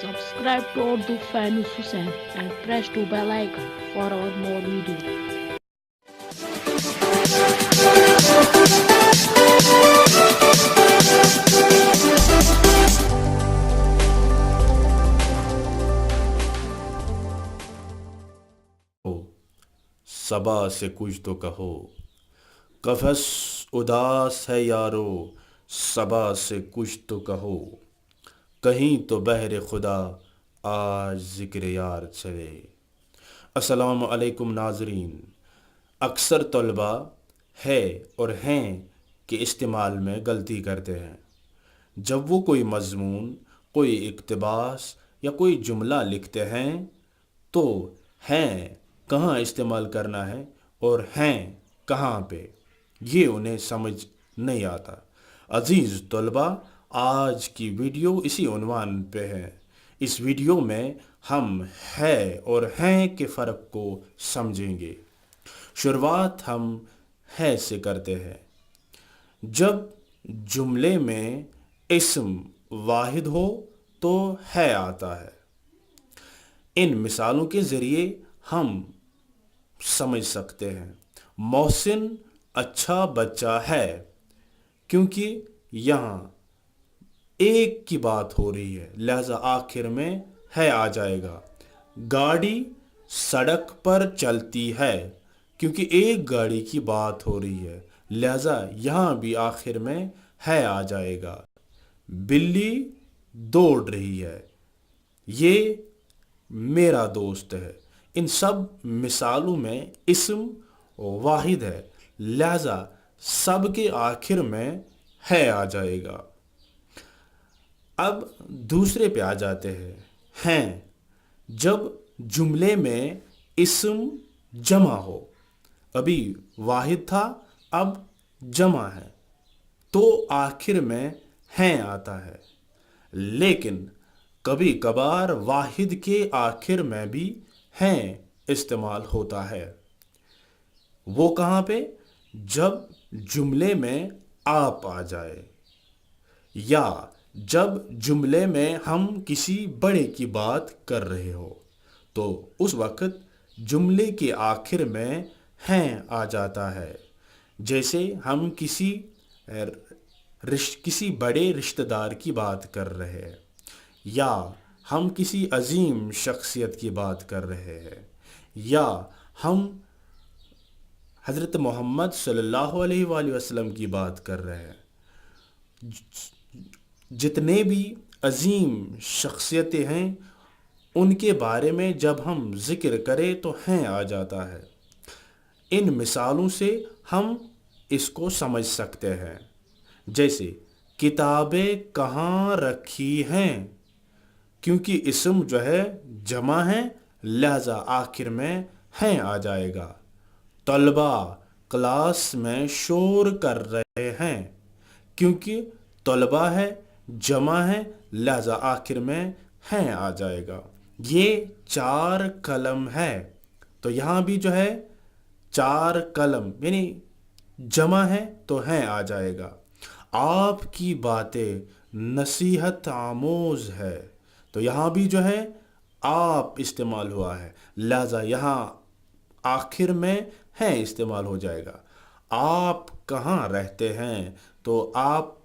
Subscribe to Urdu Fanus Hussain and press the bell icon for our more videos. सबा से कुछ तो कहो, कफस उदास है यारो, सबा से कुछ तो कहो, कहीं तो बहरे खुदा आज ज़िक्र यार चले। अस्सलामु अलैकुम नाज़रीन। अक्सर तलबा है और हैं के इस्तेमाल में गलती करते हैं। जब वो कोई मज़मून, कोई इक़्तिबास या कोई जुमला लिखते हैं तो हैं कहाँ इस्तेमाल करना है और हैं कहाँ पे, ये उन्हें समझ नहीं आता। अज़ीज़ तलबा, आज की वीडियो इसी उन्वान पे है। इस वीडियो में हम है और हैं के फ़र्क को समझेंगे। शुरुआत हम है से करते हैं। जब जुमले में इस्म वाहिद हो तो है आता है। इन मिसालों के ज़रिए हम समझ सकते हैं। मोहसिन अच्छा बच्चा है, क्योंकि यहाँ एक की बात हो रही है, लिहाजा आखिर में है आ जाएगा। गाड़ी सड़क पर चलती है, क्योंकि एक गाड़ी की बात हो रही है, लिहाजा यहाँ भी आखिर में है आ जाएगा। बिल्ली दौड़ रही है, ये मेरा दोस्त है। इन सब मिसालों में इस्म वाहिद है, लिहाजा सब के आखिर में है आ जाएगा। अब दूसरे पे आ जाते हैं। जब जुमले में इस्म जमा हो, अभी वाहिद था अब जमा है, तो आखिर में हैं आता है। लेकिन कभी कभार वाहिद के आखिर में भी हैं इस्तेमाल होता है। वो कहाँ पे? जब जुमले में आप आ जाए, या जब जुमले में हम किसी बड़े की बात कर रहे हो, तो उस वक्त जुमले के आखिर में हैं आ जाता है। जैसे हम किसी बड़े रिश्तेदार की बात कर रहे हैं, या हम किसी अजीम शख्सियत की बात कर रहे हैं, या हम हज़रत मोहम्मद सल्लल्लाहु अलैहि वसल्लम की बात कर रहे हैं। जितने भी अजीम शख्सियतें हैं उनके बारे में जब हम ज़िक्र करें तो हैं आ जाता है। इन मिसालों से हम इसको समझ सकते हैं। जैसे किताबें कहाँ रखी हैं, क्योंकि इस्म जो है जमा है, लिहाजा आखिर में हैं आ जाएगा। तलबा क्लास में शोर कर रहे हैं, क्योंकि तलबा है जमा है, लिहाजा आखिर में हैं आ जाएगा। ये 4 कलम है, तो यहाँ भी जो है 4 कलम यानी जमा है तो हैं आ जाएगा। आपकी बातें नसीहत आमोज है, तो यहाँ भी जो है आप इस्तेमाल हुआ है, लिहाजा यहाँ आखिर में हैं इस्तेमाल हो जाएगा। आप कहाँ रहते हैं, तो आप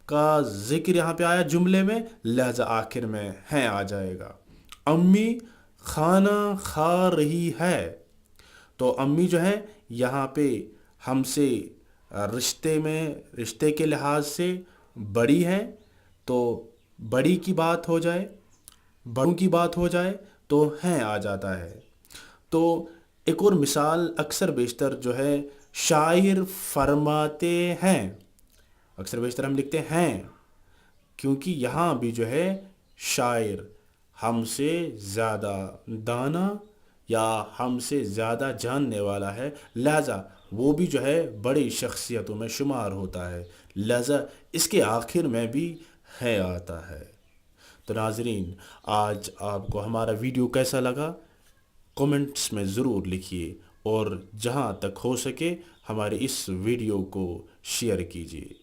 का जिक्र यहाँ पे आया जुमले में, लिहाजा आखिर में हैं आ जाएगा। अम्मी खाना खा रही है, तो अम्मी जो है यहाँ पे हमसे रिश्ते के लिहाज से बड़ी है, तो बड़ी की बात हो जाए, बड़ों की बात हो जाए तो हैं आ जाता है। तो एक और मिसाल अक्सर बेशतर जो है शायर फरमाते हैं, अक्सर बेशतर हम लिखते हैं, क्योंकि यहाँ भी जो है शायर हमसे ज़्यादा दाना या हमसे ज़्यादा जानने वाला है, लिहाजा वो भी जो है बड़ी शख्सियतों में शुमार होता है, लिहाजा इसके आखिर में भी है आता है। तो नाज़रीन, आज आपको हमारा वीडियो कैसा लगा कमेंट्स में ज़रूर लिखिए, और जहाँ तक हो सके हमारे इस वीडियो को शेयर कीजिए।